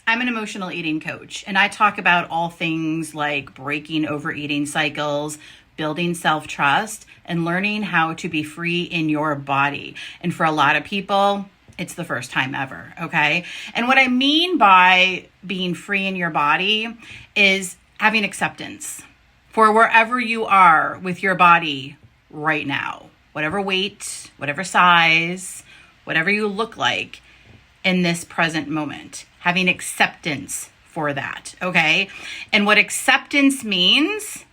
I'm an emotional eating coach, and I talk about all things like breaking overeating cycles, building self-trust, and learning how to be free in your body. And for a lot of people, it's the first time ever, okay? And what I mean by being free in your body is having acceptance for wherever you are with your body right now, whatever weight, whatever size, whatever you look like in this present moment, having acceptance for that, okay? And what acceptance means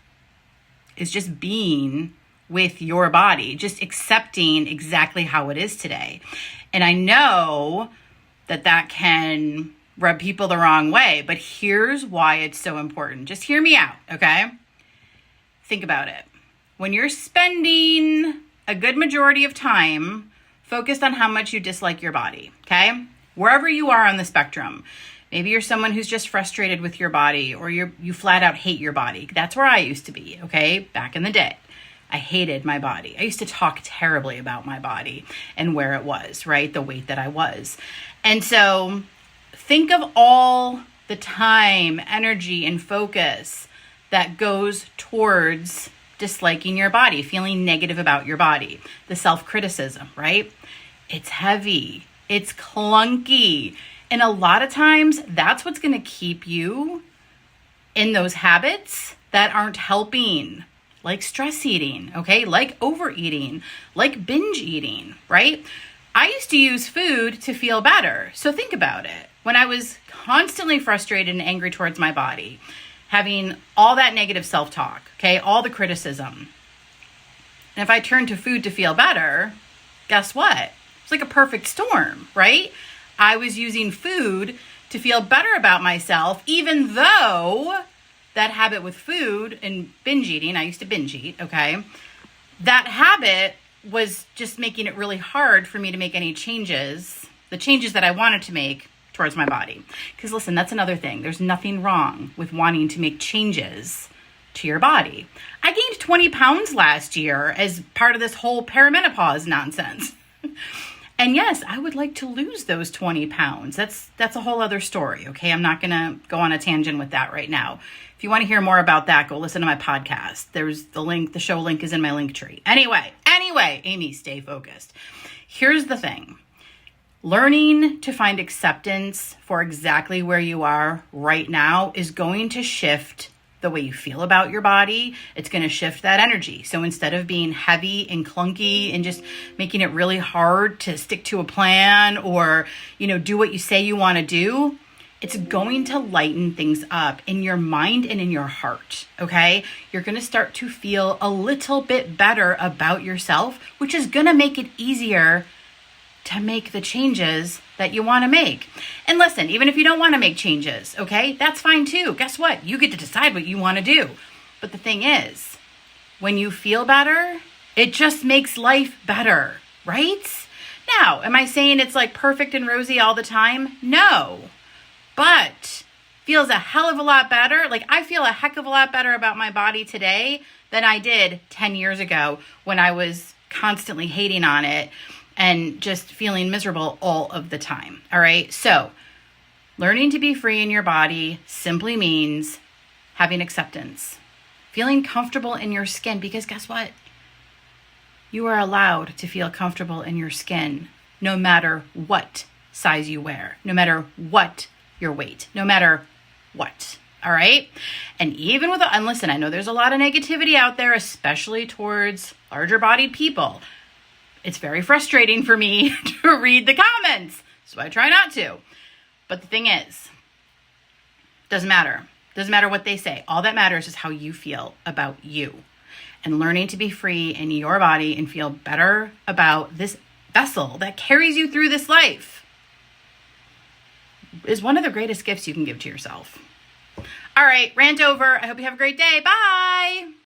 is just being with your body, just accepting exactly how it is today. And I know that can rub people the wrong way, but here's why it's so important. Just hear me out, okay? Think about it. When you're spending a good majority of time focused on how much you dislike your body, okay? Wherever you are on the spectrum, maybe you're someone who's just frustrated with your body, or you flat out hate your body. That's where I used to be, okay? Back in the day, I hated my body. I used to talk terribly about my body and where it was, right? The weight that I was. And so think of all the time, energy, and focus that goes towards disliking your body, feeling negative about your body, the self-criticism, right? It's heavy. It's clunky. And a lot of times that's what's going to keep you in those habits that aren't helping, like stress eating, okay? Like overeating, like binge eating, right? I used to use food to feel better. So think about it. When I was constantly frustrated and angry towards my body, having all that negative self-talk, okay? All the criticism. And if I turned to food to feel better, guess what? It's like a perfect storm, right? I was using food to feel better about myself, even though that habit with food and binge eating, I used to binge eat, okay? That habit was just making it really hard for me to make any changes, the changes that I wanted to make towards my body. Because listen, that's another thing. There's nothing wrong with wanting to make changes to your body. I gained 20 pounds last year as part of this whole perimenopause nonsense. And yes, I would like to lose those 20 pounds. That's a whole other story, okay? I'm not going to go on a tangent with that right now. If you want to hear more about that, go listen to my podcast. There's the link, the show link is in my link tree. Anyway, Amy, stay focused. Here's the thing. Learning to find acceptance for exactly where you are right now is going to shift the way you feel about your body. It's going to shift that energy. So instead of being heavy and clunky and just making it really hard to stick to a plan or, do what you say you want to do, it's going to lighten things up in your mind and in your heart, okay? You're going to start to feel a little bit better about yourself, which is going to make it easier to make the changes that you want to make. And listen, even if you don't want to make changes, okay, that's fine too. Guess what? You get to decide what you want to do. But the thing is, when you feel better, it just makes life better, right? Now, am I saying it's like perfect and rosy all the time? No, but feels a hell of a lot better. Like I feel a heck of a lot better about my body today than I did 10 years ago when I was constantly hating on it and just feeling miserable all of the time. All right. So learning to be free in your body simply means having acceptance, feeling comfortable in your skin, because guess what? You are allowed to feel comfortable in your skin no matter what size you wear, no matter what your weight, no matter what. All right. And even and listen, I know there's a lot of negativity out there, especially towards larger bodied people. It's very frustrating for me to read the comments, so I try not to. But the thing is, doesn't matter. Doesn't matter what they say. All that matters is how you feel about you. And learning to be free in your body and feel better about this vessel that carries you through this life is one of the greatest gifts you can give to yourself. All right, rant over. I hope you have a great day. Bye.